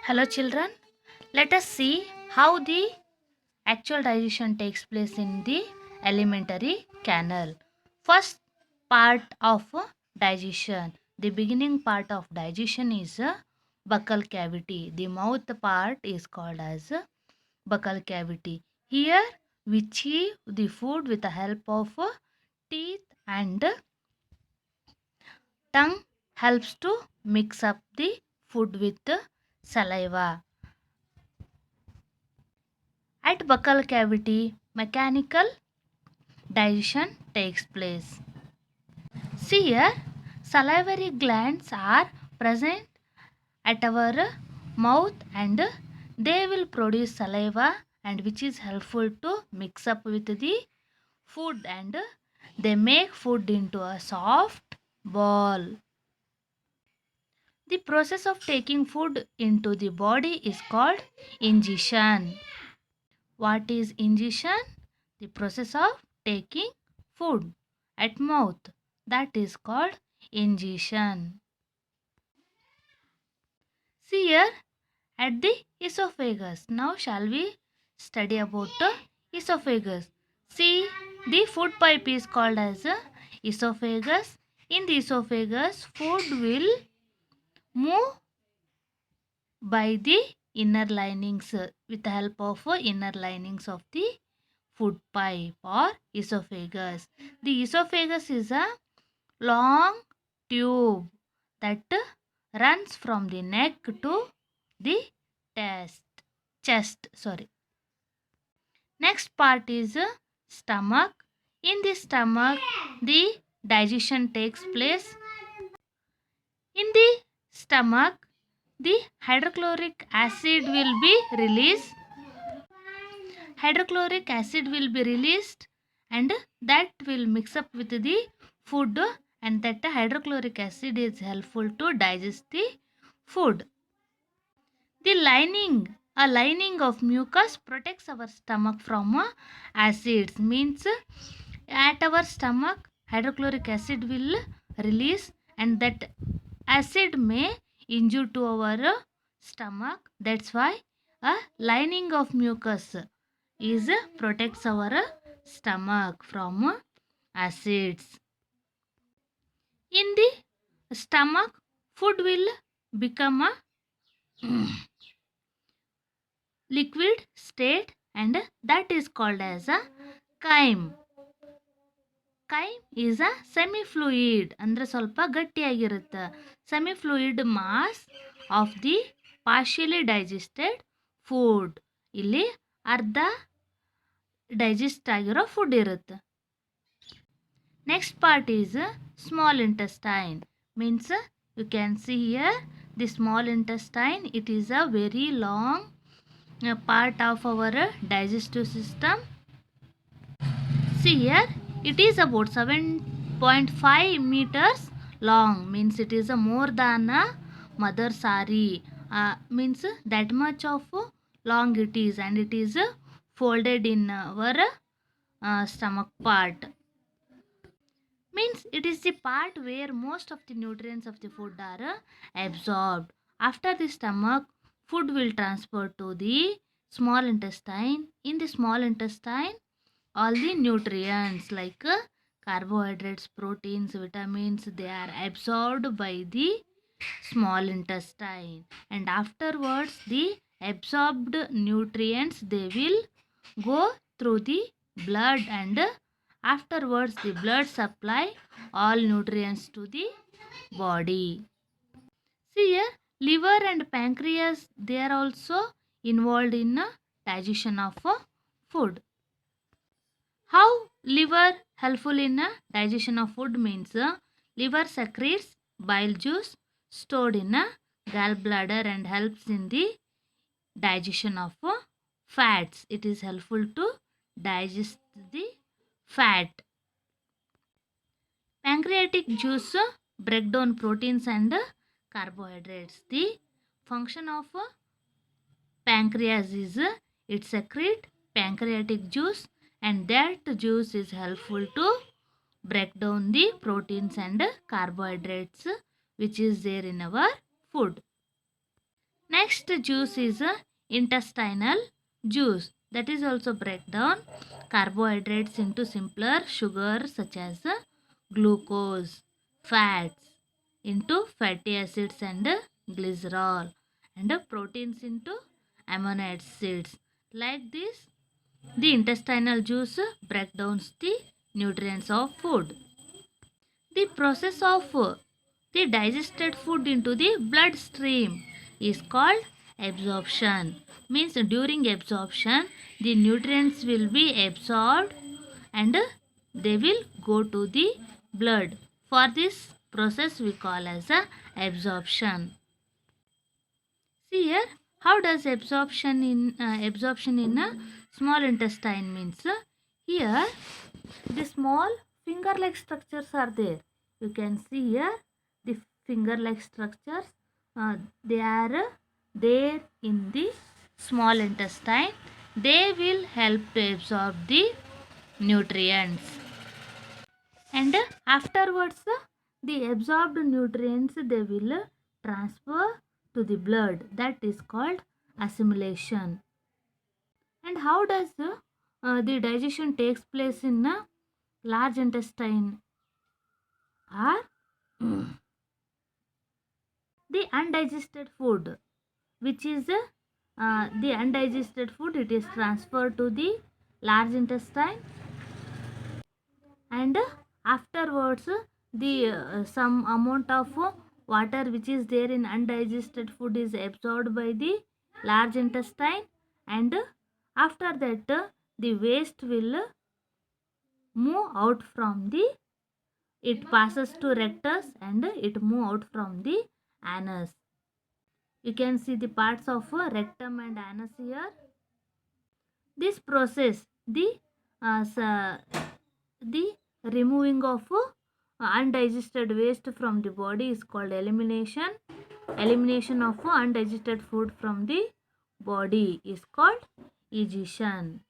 Hello, children. Let us see how the actual digestion takes place in the alimentary canal. First part of digestion. The beginning part of digestion is buccal cavity. The mouth part is called as buccal cavity. Here we chew the food with the help of teeth, and tongue helps to mix up the food with saliva. At buccal cavity, mechanical digestion takes place. See here, salivary glands are present at our mouth, and they will produce saliva, and which is helpful to mix up with the food, and they make food into a soft ball. The process of taking food into the body is called ingestion. What is ingestion? The process of taking food at mouth. That is called ingestion. See here at the esophagus. Now shall we study about the esophagus. See, the food pipe is called as a esophagus. In the esophagus, food will move by the inner linings with the help of inner linings of the food pipe or esophagus. The esophagus is a long tube that runs from the neck to the chest. Next part is stomach. In the stomach, the digestion takes place. In the stomach, the hydrochloric acid will be released. Hydrochloric acid will be released, and that will mix up with the food, and that hydrochloric acid is helpful to digest the food. The a lining of mucus protects our stomach from acids. Means at our stomach hydrochloric acid will release, and that acid may injure to our stomach. That's why a lining of mucus is protects our stomach from acids. In the stomach, food will become a liquid state, and that is called as a chyme. Chyme is a semi-fluid, ಅಂದ್ರೆ ಸ್ವಲ್ಪ ಗಟ್ಟಿಯಾಗಿರುತ್ತೆ. Semi-fluid mass of the partially digested food. ಇಲ್ಲಿ ಅರ್ಧ digest ಆಗಿರೋ food ಇರುತ್ತೆ. Next part is small intestine. Means you can see here the small intestine. It is a very long part of our digestive system. See here, it is about 7.5 meters long. Means it is a more than a mother sari. Means that much of long it is, and it is folded in our stomach part. Means it is the part where most of the nutrients of the food are absorbed. After the stomach, food will transfer to the small intestine. In the small intestine, all the nutrients like carbohydrates, proteins, vitamins, they are absorbed by the small intestine, and afterwards the absorbed nutrients, they will go through the blood, and afterwards the blood supply all nutrients to the body. See here, liver and pancreas, they are also involved in digestion of food. How liver helpful in digestion of food? Means liver secretes bile juice stored in a gallbladder and helps in the digestion of fats. It is helpful to digest the fat. Pancreatic juice break down proteins and carbohydrates. The function of pancreas is it secrete pancreatic juice, and that juice is helpful to break down the proteins and carbohydrates which is there in our food. Next juice is intestinal juice. That is also break down carbohydrates into simpler sugars such as glucose, fats into fatty acids and glycerol, and proteins into amino acids. Like this, the intestinal juice break down the nutrients of food. The process of the digested food into the bloodstream is called absorption. Means during absorption, the nutrients will be absorbed and they will go to the blood. For this process we call as a absorption. See here, how does absorption in a small intestine means? Here the small finger like structures are there. You can see here the finger like structures. They are there in the small intestine. They will help to absorb the nutrients, and afterwards the absorbed nutrients they will transfer to the blood. That is called assimilation. And how does the digestion takes place in large intestine? Are the undigested food, which is the undigested food, it is transferred to the large intestine, and afterwards the some amount of water which is there in undigested food is absorbed by the large intestine, and after that the waste will move out from the, it passes to rectus and it move out from the anus. You can see the parts of rectum and anus here. This process, the removing of undigested waste from the body is called elimination. Elimination of undigested food from the body is called egestion.